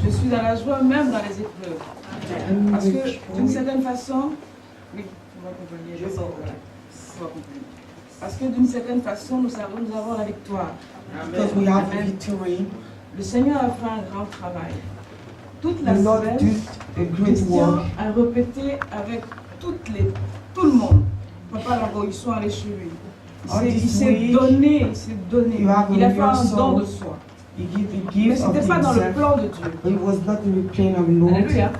Je suis dans la joie même dans les épreuves. Parce que d'une certaine façon, oui, on va accompagner. Parce que d'une certaine façon, nous avons la victoire. Because we have the victory. Le Seigneur a fait un grand travail. Toute la The Lord semaine, did a great Christian work. a répété avec tout le monde. Papa Lago, ils sont allés chez lui. Il s'est donné, il a fait un don de soi. Mais ce n'était pas dans le plan de Dieu. It was not in the plan of the Lord. Alléluia.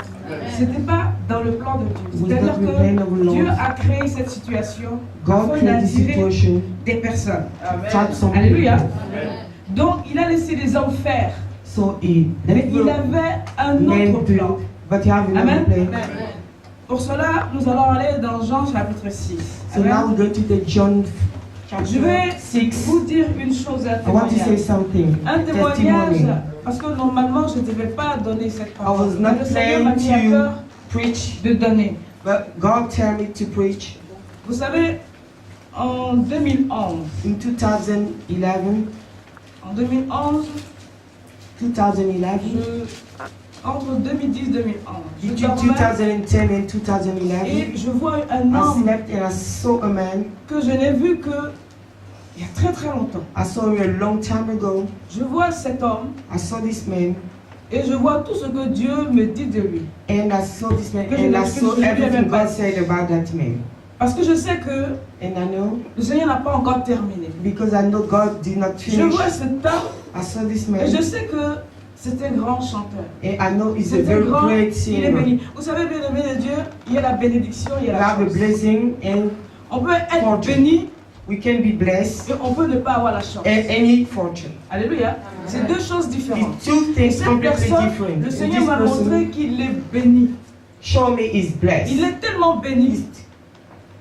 Ce n'était pas dans le plan de Dieu. C'est-à-dire que Dieu a créé cette situation. God Il a created the attiré situation. des personnes. Tried some Alléluia. people. Donc il a laissé les hommes faire. So he Mais il avait un autre plan. But he have another Amen. plan. Pour cela, nous allons aller dans Jean chapitre 6. So now we're going to take John Je vais chapter 6. vous dire une chose, un I want to say témoignage. something. Un témoignage, Testimony. parce que normalement je ne devais pas donner cette I parole. was Mais not le Seigneur m'a mis à planning cœur to preach, de donner. but God told me to preach. Vous savez, en 2011, In 2011, en 2011, 2011, entre 2010 et 2011, je between dormais 2010 and et 2011, je vois un I homme slept and I saw a man. que je n'ai vu que il y a très très longtemps. I saw him a long time ago. Je vois cet homme I saw this man, et je vois tout ce que Dieu me dit de lui. and I saw this man, Que je and I n'explique saw jamais everything pas. God said about that man. Parce que je sais que And I know, le Seigneur n'a pas encore terminé. because I know God did not Je finish. vois cet homme I saw this et man, je sais que c'est un grand chanteur. and I know he's a C'est un very grand, great il est singer. béni. Vous savez, bien aimé de Dieu, il y a la bénédiction, il y We a la have a chance. blessing, and On peut être Fortune. béni we can be blessed, et on peut ne pas avoir la chance. and any fortune. Alléluia. C'est deux choses différentes. It's two Et things cette completely personne, different. le And Seigneur this m'a montré person qu'il est béni. show me is Il blessed, est tellement béni,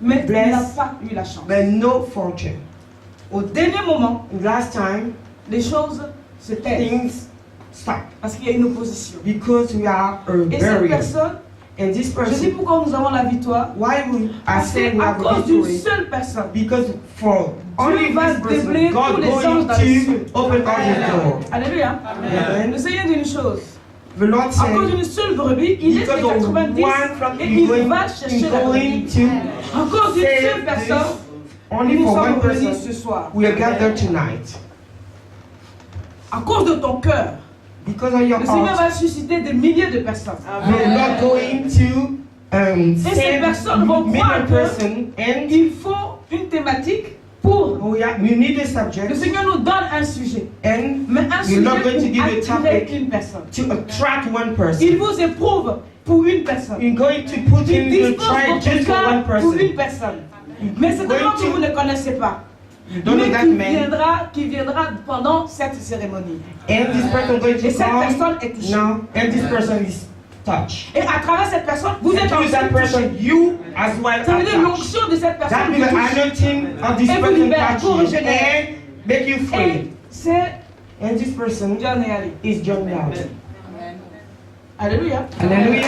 mais il n'a Blessed. pas eu la chance. but no fortune. Au dernier moment, Last time, les choses se taisent things stop parce qu'il y a une opposition. because we are a Et cette barrier. personne, And this je dis person, pourquoi nous avons la victoire. why we are Parce saying we qu'à have a cause d'une victory? seule personne, Because for only va this person, déblayer tous God les anges going dans les cieux. to open all the doors. Alléluia. Amen. Le Seigneur dit une chose. The Lord À cause said, d'une seule brebis, il laisse les because of 90 one from et you il going, va chercher la going brebis. to À cause d'une seule save this, personne, only nous for one sommes réunis person, ce soir. we are gathered tonight. À cause de ton cœur, Because of your le Seigneur heart, va susciter des milliers de personnes. the Lord going to ces save personnes vont croire million que person, and Il faut une thématique pour. we need a Le subject, Seigneur nous donne un sujet. and Mais un You're sujet not going to pour give a attirer topic. une personne. to attract one Il person. vous éprouve pour une personne. You're going to put Il in the dispose try votre just for one cœur pour une person. personne. Mais c'est tellement que vous ne connaissez pas. You don't know Mais that man, qui viendra pendant cette cérémonie. and this person going Et to cette come personne est touchée. now, and this person is touched. Et à travers cette personne, vous And êtes through that aussi person, touché. you as well Ça veut are dire touched. l'onction de cette That personne means vous the touche. anointing of this Et vous person libère, touch vous you régénère. and make you Et free. c'est And this person John et Ali. is John Loud. Alléluia. Hallelujah.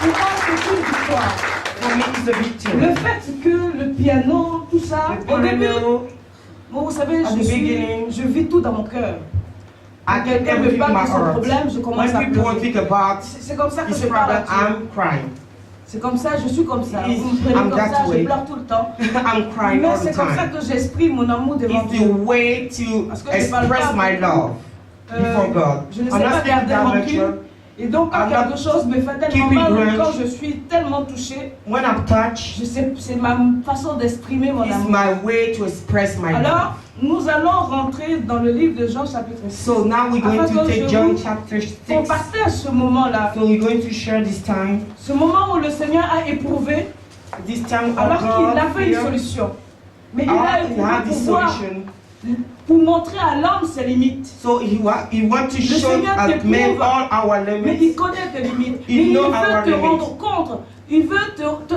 Pour moi, c'est une victoire. For me, it's a victory. Le fait que le piano, tout ça, The au début, piano, bon, vous savez, At the beginning, je vis tout dans mon cœur. I Quand get quelqu'un me everything in parle my de son heart. problème, je commence à When people pleurer. think about C'est comme ça que this je parle à problem, Dieu. I'm crying. C'est comme ça, je suis comme ça. It's- Vous me prenez I'm comme that ça, je way. pleure tout le temps. I'm crying Mais all the c'est comme ça time. que j'exprime mon amour devant It's Dieu. the way to Parce que je parle express pas my love before God. Je ne I'm sais not pas speaking garder that much. rancune. Et donc quand I'm quelque not chose me fait tellement keeping mal, grudge. quand je suis tellement touchée, When I'm touched, je sais, c'est ma façon d'exprimer mon it's amour. my way to express my love. Alors, nous allons rentrer dans le livre de Jean chapitre 6. So now we're going Afin to que take je John vous- chapter 6. Pour partage ce moment-là, So we're going to share this time. ce moment où le Seigneur a éprouvé, This time of alors qu'il a God fait une here. solution. Mais il a He had éprouvé this pour voir, solution. pour montrer à l'homme ses limites. So he want to Le show Seigneur us men t'éprouve. all our Mais il limits. connaît tes limites. Il Mais il know veut our te limits. rendre compte. Il veut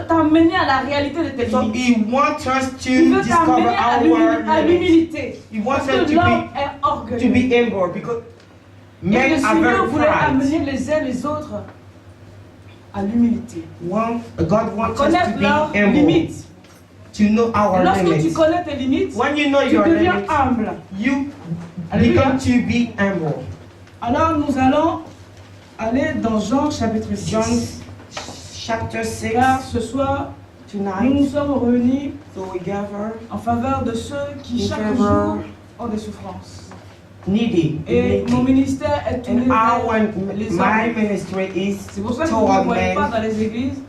t'amener à la réalité de tes So limites. he wants us Il to veut discover t'amener à our limits. l'humilité. He wants Parce us que to l'homme be est orgueilleux. humble because Et le men are Seigneur very voulait proud. amener les uns les autres à l'humilité. God wants us to Connaître be leurs humble, limites. to know our Lorsque tu limits. connais tes limites, When you know tu your deviens limits, humble. you Alléluia. become to be humble. Alors nous allons aller dans Jean chapitre 6. John chapter 6. Car ce soir, nous nous Tonight, sommes réunis so we gather en faveur de ceux qui in chaque favor jour ont des souffrances. needy. Et mon ministère est tourné And vers les my hommes. ministry is C'est pour ça que vous ne me toward voyez pas men. dans les églises.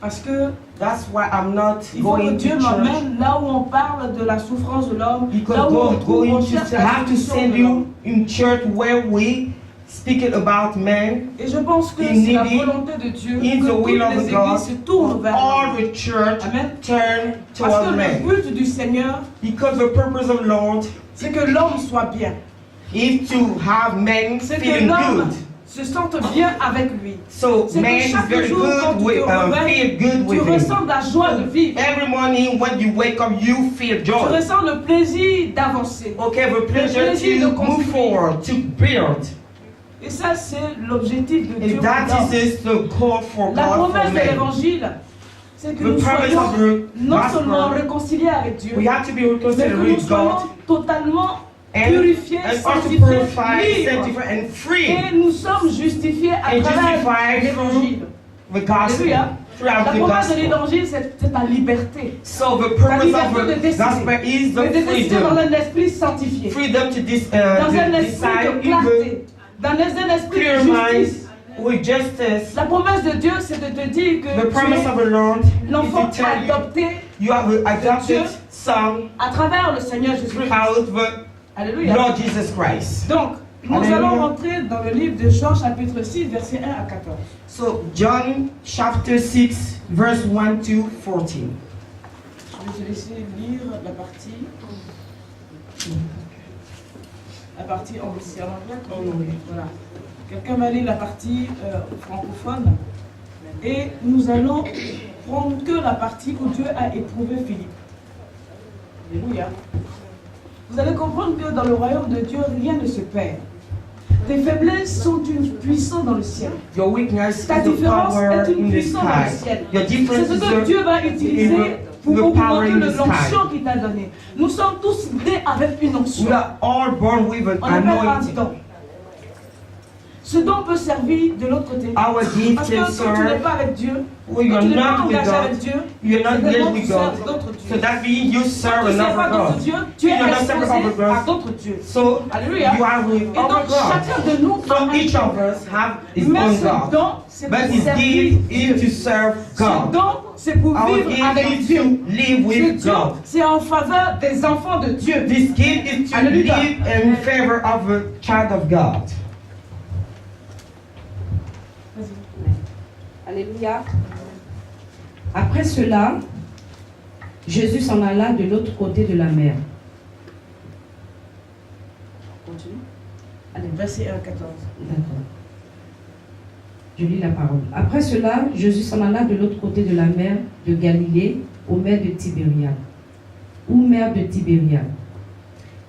Parce que That's why I'm not il faut que going to Dieu church. m'amène là où on parle de la souffrance de l'homme, Because là où on God trouve, on going cherche to la have to solution send de l'homme. you in church where we speaking about men. Et je pense que in c'est la needy, volonté de Dieu in que the toutes will les of églises God, se tournent vers all lui. the church Amen. turn Parce toward que men. le but du Seigneur, Because the purpose of Lord c'est que l'homme soit bien. is to have men C'est que feeling l'homme good. se sente bien avec lui. So C'est man que is chaque very jour, quand good tu with te réveilles, feel good tu with him. ressens la joie de vivre. Every morning when you wake up, you feel Tu joy. ressens le plaisir d'avancer. Okay, the pleasure plaisir de to move construire. forward, to build. Et ça, c'est l'objectif de Dieu. And that pour l'homme. is the call for La God promesse for de men. l'évangile, c'est que The nous promise soyons of the non seulement gospel, réconciliés avec Dieu, we have to be mais reconciled que nous with soyons God totalement and purifiés, also sanctifiés, purified, libres. sanctified, and free. Et nous sommes justifiés à And travers justified l'évangile. The gospel. Alléluia. La Throughout the promesse de gospel. l'évangile, c'est ta liberté. So the purpose liberté of de the décider. gospel is De the décider dans freedom. un esprit sanctifié, Freedom to dans un esprit decide de even clarté, dans un esprit clear de minds justice. with justice. La promesse de Dieu, c'est de te dire que The tu promise es of the Lord l'enfant is to tell you adopté you have an adopted Dieu. son à travers le Seigneur Jésus. throughout the Alléluia. Lord Jesus Christ. Donc, nous Alléluia. allons rentrer dans le livre de Jean, chapitre 6, versets 1 à 14. So John chapter 6 verse 1 to 14. Je vais te laisser lire la partie. La partie en anglais. Voilà. Quelqu'un va lire la partie francophone. Et nous allons prendre que la partie où Dieu a éprouvé Philippe. Alléluia. Vous allez comprendre que dans le royaume de Dieu, rien ne se perd. Tes faiblesses sont une puissance dans le ciel. Your weakness Ta is the différence power est une in the puissance dans le sky. ciel. Your C'est difference ce is que Dieu va utiliser pour the power augmenter in the sky. l'onction qu'il t'a donnée. Nous sommes tous nés avec une onction. We are all born with an On appelle un anointing. don. Ce don peut servir de l'autre côté. Our gift Parce que can quand tu n'es serve pas avec Dieu, when quand you're tu n'es pas not with engagé avec God. Dieu, You're not c'est engaged vraiment with tu sers God. d'autres So dieux. that means you serve Quand tu ne sers another pas d'autres God. dieux, tu es You're not serving exposé other gods. à d'autres dieux. So Alléluia. you are with Et other donc gods. chacun de nous a So un each don. of us have his Mais own ce God. don, c'est But pour his servir gift is Dieu. to serve Ce God. don, c'est pour Our vivre gift avec is Dieu. to live Ce with Dieu, God. c'est en faveur des enfants de Dieu. This gift is to Alléluia. live in favor of a child of God. Alléluia. Après cela, Jésus s'en alla de l'autre côté de la mer. Continue. Allez, verset 1 à 14. D'accord. Je lis la parole. Après cela, Jésus s'en alla de l'autre côté de la mer de Galilée, aux mers de Tibériade, ou mer de Tibériade.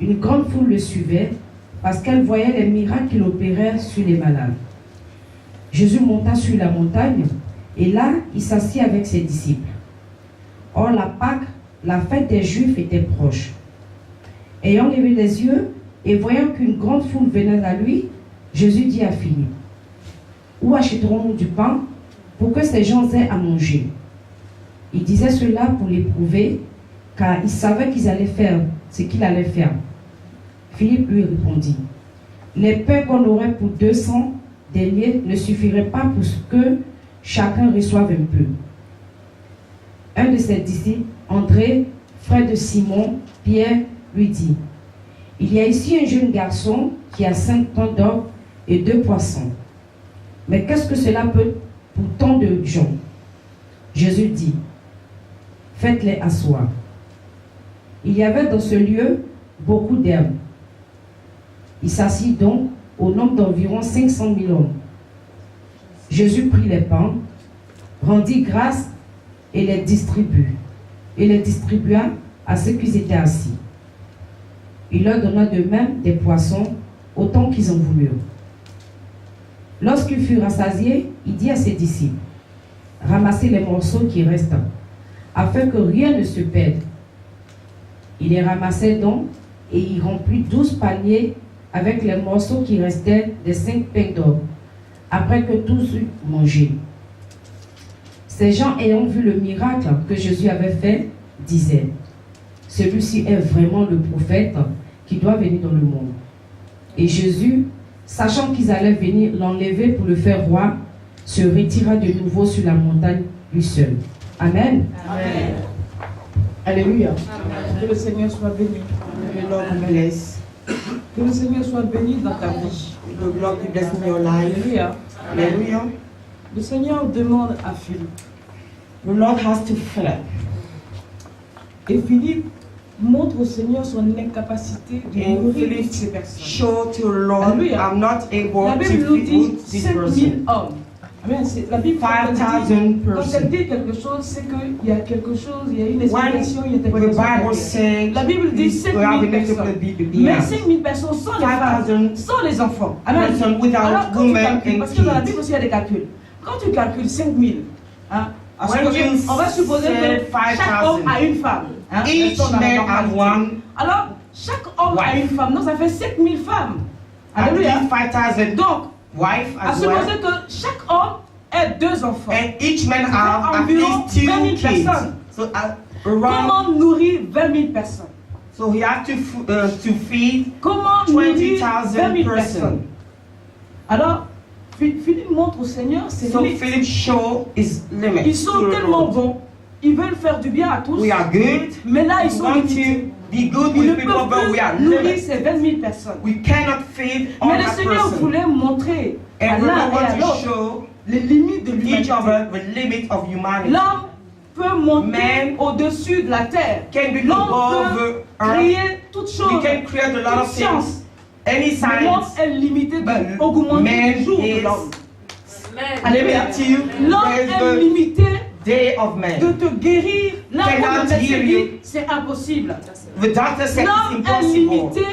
Une grande foule le suivait parce qu'elle voyait les miracles qu'il opérait sur les malades. Jésus monta sur la montagne et là, il s'assit avec ses disciples. Or, la Pâque, la fête des Juifs, était proche. Ayant levé les yeux et voyant qu'une grande foule venait à lui, Jésus dit à Philippe, « Où achèterons-nous du pain pour que ces gens aient à manger ?» Il disait cela pour l'éprouver, car il savait qu'ils allaient faire ce qu'il allait faire. Philippe lui répondit, « Les pains qu'on aurait pour 200 deniers ne suffiraient pas pour que chacun reçoive un peu. » Un de ses disciples, André, frère de Simon, Pierre, lui dit, « Il y a ici un jeune garçon qui a 5 pains d'or et 2 poissons. Mais qu'est-ce que cela peut pour tant de gens ?» Jésus dit, « Faites-les asseoir. » Il y avait dans ce lieu beaucoup d'herbes. Il s'assit donc au nombre d'environ 500 000 hommes. Jésus prit les pains, rendit grâce et les distribua à ceux qui étaient assis. Il leur donna de même des poissons, autant qu'ils en voulurent. Lorsqu'ils furent rassasiés, il dit à ses disciples, « Ramassez les morceaux qui restent, afin que rien ne se perde. » Il les ramassait donc, et il remplit 12 paniers avec les morceaux qui restaient des 5 pains d'or, après que tous eurent mangé. Ces gens ayant vu le miracle que Jésus avait fait, disaient, celui-ci est vraiment le prophète qui doit venir dans le monde. Et Jésus, sachant qu'ils allaient venir l'enlever pour le faire roi, se retira de nouveau sur la montagne lui seul. Amen. Amen. Alléluia. Que le Seigneur soit béni. The Lord bless. Que le Seigneur soit béni dans ta vie. The Lord bless in your life. Alléluia. Alléluia. Le Seigneur demande à Philippe. The Lord has to Philip. Et Philippe montre au Seigneur son incapacité de And nourrir Philip toutes ces personnes. show to the Lord, Alléluia. I'm not La able to Bible nous dit feed this 5000 person. hommes. Amen. La Bible, quand 5,000 elle persons. dit quelque chose, c'est qu'il y a quelque chose, il y a une When explication, il y a the quelque chose. Bible says La Bible dit we have 5000 enough personnes. to be Mais here. 5000 personnes sans les femmes, 5,000 sans les enfants. Amen. persons Alors, without quand tu women calcules, and parce que dans la Bible kids. aussi il y a des calculs. Quand tu calcules 5000, hein, When you on va supposer say que chaque homme 5,000, a une femme. Hein, each restons dans la man has normalité. one. Alors, chaque homme a wife. une femme, donc ça fait 5000 femmes. At Alléluia. least 5,000 Donc, wife à as well. supposer que chaque homme ait 2 enfants. And each man Ça fait have at environ least 20 2 000 kids. personnes. So around, Comment nourrir 20 000 personnes? so he has to feed Comment nourrir 20 000 20,000 personnes? persons. Alors, Philippe montre au Seigneur ses So limites. Philip show his limits. Ils sont to the tellement Lord. bons, ils veulent faire du bien à tous, We are good. mais là ils We sont want limités. to be good Ils ne with people, but peuvent we are plus nourrir limited. ces 20 000 personnes. We cannot feed all Mais le that Seigneur person. voulait montrer à And we l'un et want à to l'autre show les limites de each l'humanité. of us the limit of humanity. L'homme peut monter Man au-dessus de la terre. Can be L'homme above peut earth. créer toutes We choses. can create a lot Toute of science. things. Any Le monde science. est limité But d'augmenter man les jours de is l'homme. Alléluia. L'homme There is est the limité day of de man. te guérir. Là où Cannot le médecin heal dit, you. c'est impossible. The doctor said it's L'homme est impossible. limité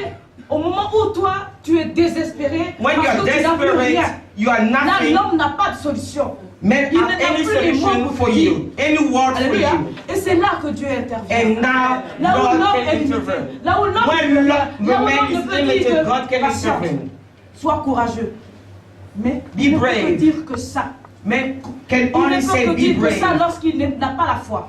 au moment où toi, tu es désespéré When you parce are que tu n'as plus rien. desperate, you are Là, nothing. l'homme n'a pas de solution. Man Il have n'a any plus les mots solution pour for dire. you, any word for Alléluia. you. Et c'est là que Dieu intervient. And now Là où God l'homme can est limité. intervene. Là où l'homme When là où the l'homme man ne is peut dire limited, que God can patience, intervene. sois courageux. Mais Be il ne peut brave. que dire que ça. Man can Il only ne say peut que be dire que ça brave. lorsqu'il n'a pas la foi.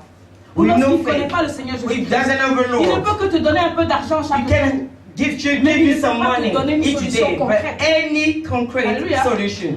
Ou We lorsqu'il know ne connaît faith. pas le Seigneur He Jésus. doesn't have a Il ne Lord. peut que te donner un peu d'argent He chaque jour. can give Mais il you ne some peut pas te money donner une each solution day, but concrète. any concrete Alléluia. solution.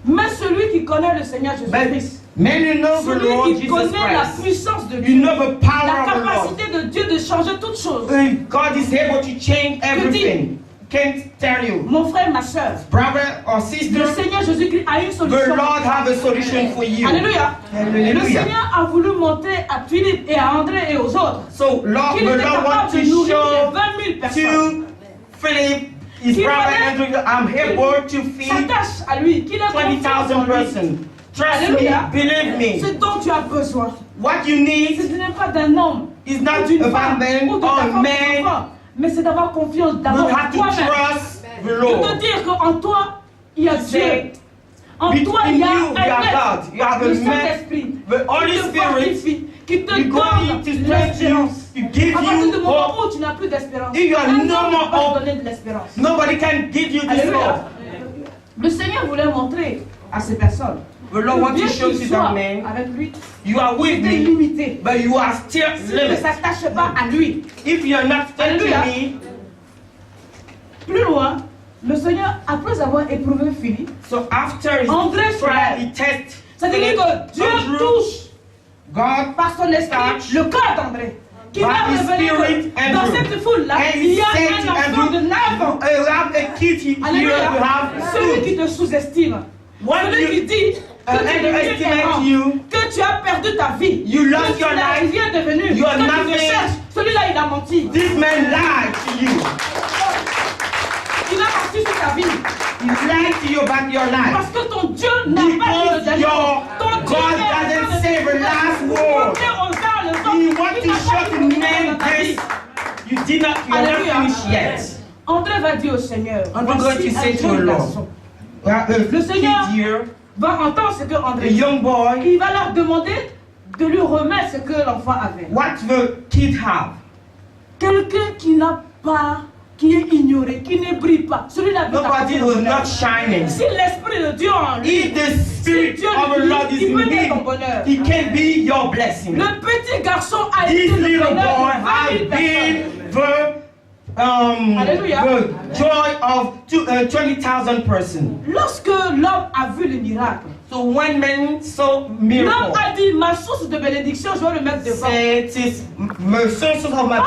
Mais celui qui connaît le Seigneur Jésus-Christ, But man, you know the Lord celui qui Jesus connaît la Christ. puissance de You Dieu, know the power la of the Lord. capacité de Dieu de changer toutes choses. God is able to change everything. Can't tell you. Mon frère, ma soeur, Brother or le sister, Seigneur Jésus-Christ a une the solution. Lord have a solution for you. Alléluia. Le Hallelujah. Seigneur a voulu montrer à Philippe et à André et aux autres So Lord, qu'il the était Lord capable wants de to nourrir les show 20 000 personnes. to Philip, his Qu'il brother fallait- Andrew, I'm able to feed S'attache à lui, qu'il ait confiance 20,000 en lui. persons. Trust Alléluia. me, believe me. Ce dont tu as besoin, What you need ce n'est pas d'un homme, is not d'une about femme, man ou de ta or femme, ou de ton man. enfant, mais c'est d'avoir confiance You d'abord en have to toi-même. trust the De te Lord. dire qu'en toi, il y a Dieu. Say, En toi, il y a between you, you are un God. You have le a man, Saint-Esprit, the Holy qui te Spirit, fortifie, qui te you go donne into strength you, l'espérance. to give À partir you du moment hope. où tu n'as plus d'espérance, If you are un homme no ne more peut pas te hope, donner de l'espérance. nobody can give you this Alléluia. hope. Le Seigneur voulait montrer à ces personnes The Lord que wants bien to show qu'il to soit that man, avec lui, you are with c'était me, limité. but you are still Il ne limited. s'attache pas à lui. If you are not stuck to Alléluia. me, Plus loin, le Seigneur, après avoir éprouvé Philippe, so after his André trial, he tests c'est-à-dire que Dieu Andrew, touche God par son esprit touch le cœur d'André, qui by va his révéler spirit, que dans Andrew. cette foule-là, And il he y a said un to enfant Andrew, de 9 ans. you have a kid here, you Alléluia. have Celui food. qui te sous-estime. When Celui qui you dit que tu es devenu underestimate errant, you, que tu as perdu ta vie, you que lost tu your n'as life, rien devenu, you are que tu nothing. recherches. Celui-là, il a menti. this man lied to you. Il a menti sur ta vie. He lied to you about your life. Parce que ton Dieu n'a pas dit le Because dernier your mot. Ton Dieu God est en doesn't train de say the last te word. montrer aux uns les autres He qu'il wants to n'a pas show dit the le dernier man mot dans ta vie. this. You did not, you are not Alléluia. finished yet. André va dire au Seigneur, André going voici to say un to jeune the Lord, garçon Le Seigneur kid here, va entendre ce que a André dit. young boy, Il va leur demander de lui remettre ce que l'enfant avait. what the kid have? Quelqu'un qui n'a pas qui est ignoré, qui ne brille pas, celui-là nobody was not shining. Si l'Esprit de Dieu en lui, If the Spirit Dieu of the lui Lord dit, is il peut in être ton him, bonheur. he can be your blessing. Le petit garçon a This été le little boy bonheur de 20 has 000 personnes. been Hallelujah. the joy of 20,000 persons. Lorsque l'homme a vu le miracle, So when men saw l'homme miracle, a dit, ma source de bénédiction, je vais le mettre devant. say it is my source of my Pas